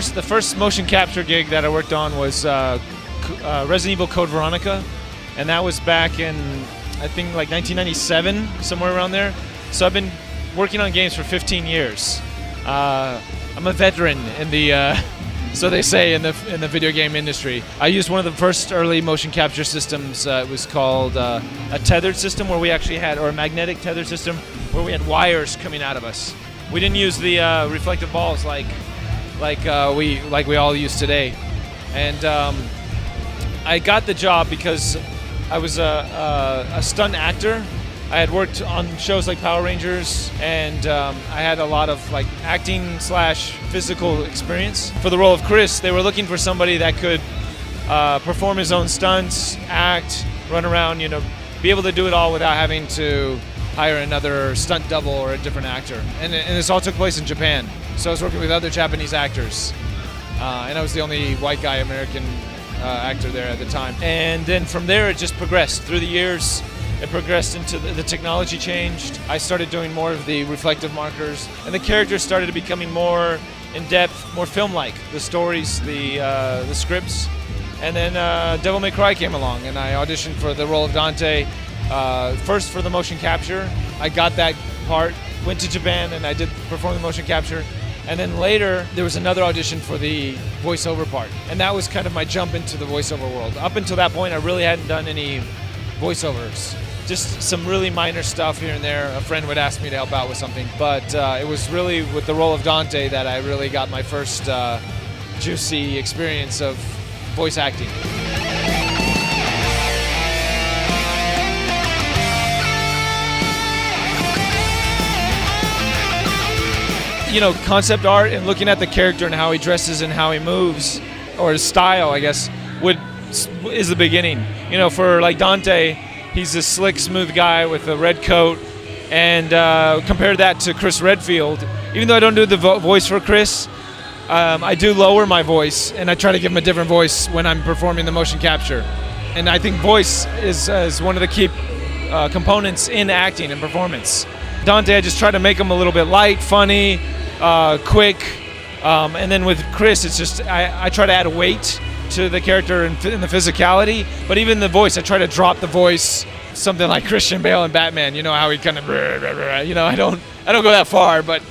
the first motion capture gig that I worked on was Resident Evil Code Veronica, and that was back in, I think, like 1997, somewhere around there. So I've been working on games for 15 years. I'm a veteran in the, so they say in the video game industry. I used one of the first early motion capture systems. It was called a tethered system, where we actually had, or a magnetic tethered system, where we had wires coming out of us. We didn't use the reflective balls like we all use today. And I got the job because I was a stunt actor. I had worked on shows like Power Rangers, and I had a lot of like acting / physical experience. For the role of Chris, they were looking for somebody that could perform his own stunts, act, run around, be able to do it all without having to hire another stunt double or a different actor. And this all took place in Japan. So I was working with other Japanese actors, and I was the only white guy American actor there at the time. And then from there, it just progressed through the years. It progressed into the technology changed. I started doing more of the reflective markers, and the characters started becoming more in-depth, more film-like. The stories, the scripts. And then Devil May Cry came along, and I auditioned for the role of Dante. First for the motion capture. I got that part, went to Japan, and I did perform the motion capture. And then later, there was another audition for the voiceover part. And that was kind of my jump into the voiceover world. Up until that point, I really hadn't done any voiceovers. Just some really minor stuff here and there. A friend would ask me to help out with something. But it was really with the role of Dante that I really got my first juicy experience of voice acting. Concept art and looking at the character and how he dresses and how he moves, or his style, I guess, is the beginning. For like Dante, he's a slick, smooth guy with a red coat, and compare that to Chris Redfield. Even though I don't do the voice for Chris, I do lower my voice, and I try to give him a different voice when I'm performing the motion capture. And I think voice is one of the key components in acting and performance. Dante, I just try to make him a little bit light, funny, quick, and then with Chris, it's just I try to add weight to the character and the physicality. But even the voice, I try to drop the voice, something like Christian Bale in Batman. How he kind of, I don't go that far, but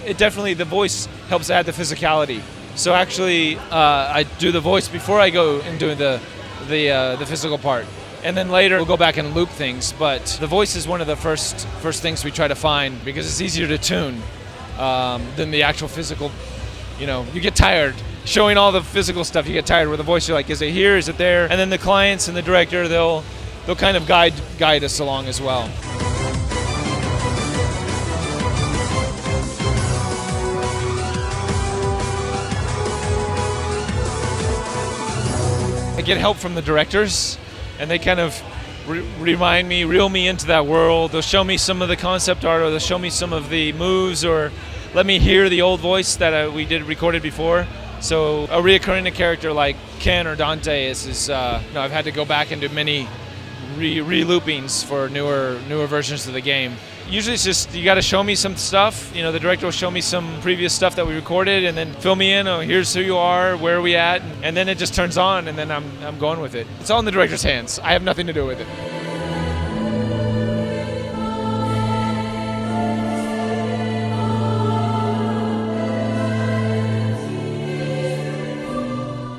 it definitely, the voice helps add the physicality. So actually, I do the voice before I go and do the physical part. And then later we'll go back and loop things, but the voice is one of the first things we try to find, because it's easier to tune than the actual physical. You get tired showing all the physical stuff. You get tired with the voice. You're like, is it here? Is it there? And then the clients and the director, they'll kind of guide us along as well. I get help from the directors, and they kind of reel me into that world. They'll show me some of the concept art, or they'll show me some of the moves, or let me hear the old voice that we recorded before. So a reoccurring character like Ken or Dante I've had to go back and do many re-loopings for newer versions of the game. Usually it's just, you got to show me some stuff. The director will show me some previous stuff that we recorded, and then fill me in. Oh, here's who you are, where are we at, and then it just turns on, and then I'm going with it. It's all in the director's hands. I have nothing to do with it.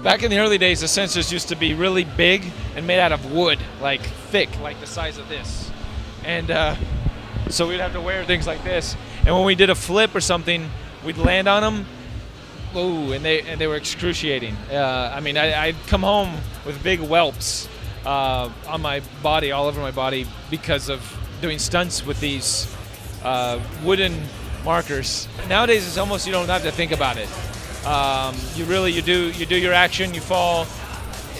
Back in the early days, the sensors used to be really big and made out of wood, like thick, like the size of this, and so we'd have to wear things like this. And when we did a flip or something, we'd land on them. Ooh, and they were excruciating. I'd come home with big whelps on my body, all over my body, because of doing stunts with these wooden markers. Nowadays, it's almost, you don't have to think about it. You do your action, you fall.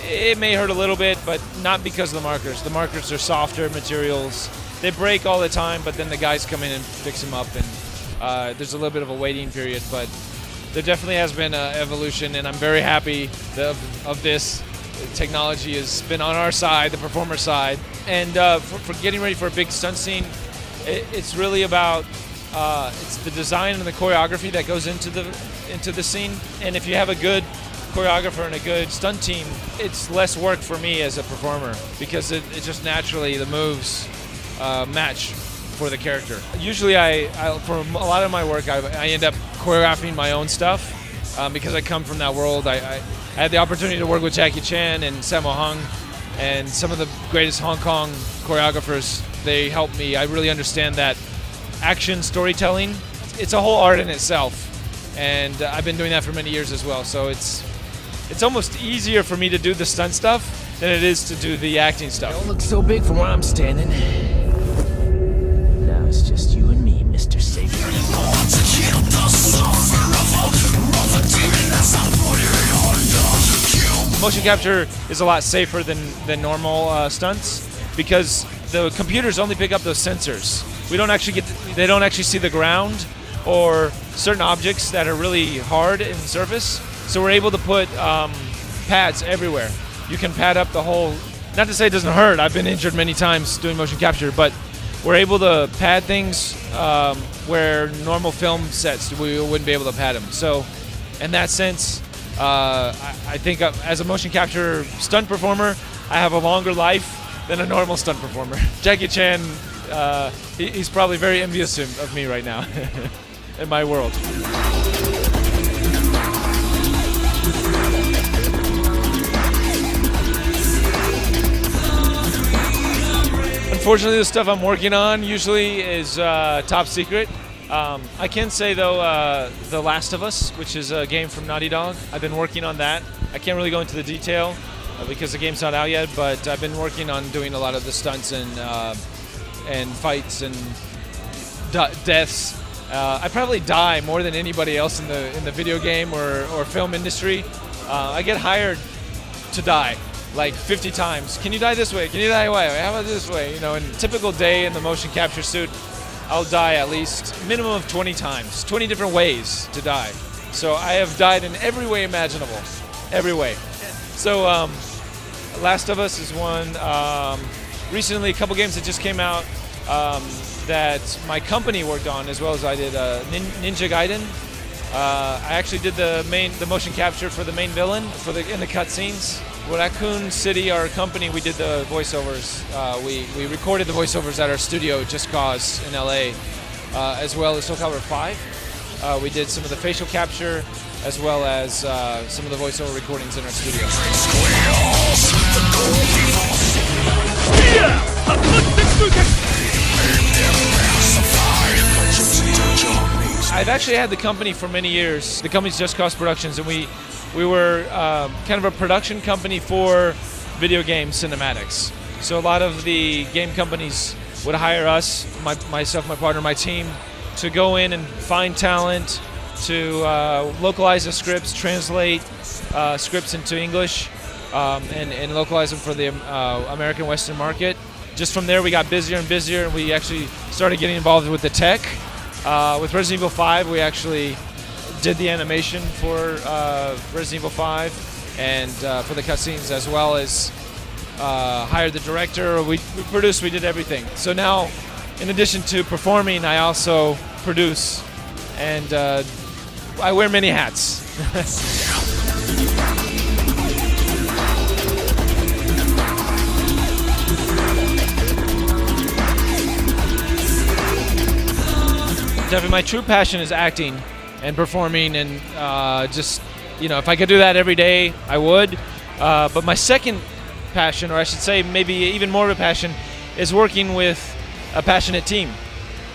It may hurt a little bit, but not because of the markers. The markers are softer materials. They break all the time, but then the guys come in and fix them up, and there's a little bit of a waiting period, but there definitely has been an evolution, and I'm very happy of this. Technology has been on our side, the performer side, and for getting ready for a big stunt scene, it's really about it's the design and the choreography that goes into into the scene. And if you have a good choreographer and a good stunt team, it's less work for me as a performer because it just naturally the moves match for the character. Usually for a lot of my work, I end up choreographing my own stuff because I come from that world. I had the opportunity to work with Jackie Chan and Sammo Hung and some of the greatest Hong Kong choreographers. They helped me. I really understand that action storytelling. It's a whole art in itself, and I've been doing that for many years as well. So it's almost easier for me to do the stunt stuff than it is to do the acting stuff. Don't look so big from where I'm standing. Now it's just you and me, Mr. Savior. Motion capture is a lot safer than normal stunts because the computers only pick up those sensors. They don't actually see the ground or certain objects that are really hard in the surface. So we're able to put pads everywhere. You can pad up the whole, not to say it doesn't hurt, I've been injured many times doing motion capture, but we're able to pad things where normal film sets, we wouldn't be able to pad them. So in that sense, I think as a motion capture stunt performer, I have a longer life than a normal stunt performer. Jackie Chan, he's probably very envious of me right now in my world. Unfortunately, the stuff I'm working on usually is top secret. I can say though, The Last of Us, which is a game from Naughty Dog, I've been working on that. I can't really go into the detail because the game's not out yet, but I've been working on doing a lot of the stunts and fights and deaths. I probably die more than anybody else in the video game or film industry. I get hired to die like 50 times. Can you die this way? Can you die that way? How about this way? You know, in a typical day in the motion capture suit, I'll die at least minimum of 20 times, 20 different ways to die. So I have died in every way imaginable, every way. So Last of Us is one. Recently, a couple games that just came out that my company worked on, as well as I did Ninja Gaiden. I actually did the motion capture for the main villain in the cutscenes. Raccoon City, our company, we did the voiceovers. We recorded the voiceovers at our studio, Just Cause, in LA, as well as Soul Calibur 5. We did some of the facial capture, as well as some of the voiceover recordings in our studio. I've actually had the company for many years. The company's Just Cause Productions, and we were kind of a production company for video game cinematics. So a lot of the game companies would hire us, myself, my partner, my team, to go in and find talent, to localize the scripts, translate scripts into English, and localize them for the American Western market. Just from there, we got busier and busier, and we actually started getting involved with the tech. With Resident Evil 5, we actually did the animation for Resident Evil 5 and for the cutscenes, as well as hired the director. We produced, we did everything. So now, in addition to performing, I also produce, and I wear many hats. Definitely, my true passion is acting and performing, and just, you know, if I could do that every day, I would. But my second passion, or I should say maybe even more of a passion, is working with a passionate team.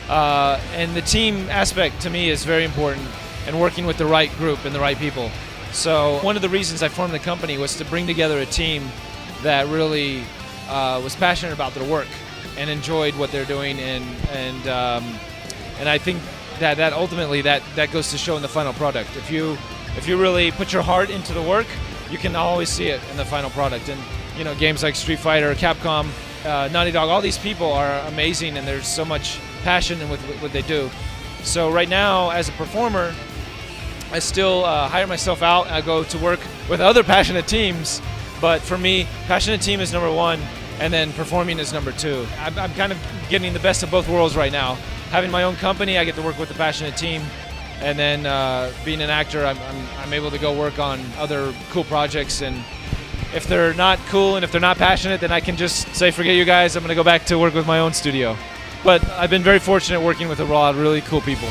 And the team aspect to me is very important, and working with the right group and the right people. So one of the reasons I formed the company was to bring together a team that really was passionate about their work and enjoyed what they're doing, and I think that ultimately that goes to show in the final product. If you really put your heart into the work, you can always see it in the final product. And you know, games like Street Fighter, Capcom, Naughty Dog, all these people are amazing, and there's so much passion in what they do. So right now, as a performer, I still hire myself out. I go to work with other passionate teams, but for me, passionate team is number one, and then performing is number two. I'm kind of getting the best of both worlds right now. Having my own company, I get to work with a passionate team, And then being an actor, I'm able to go work on other cool projects. And if they're not cool and if they're not passionate, then I can just say, forget you guys, I'm going to go back to work with my own studio. But I've been very fortunate working with a lot of really cool people.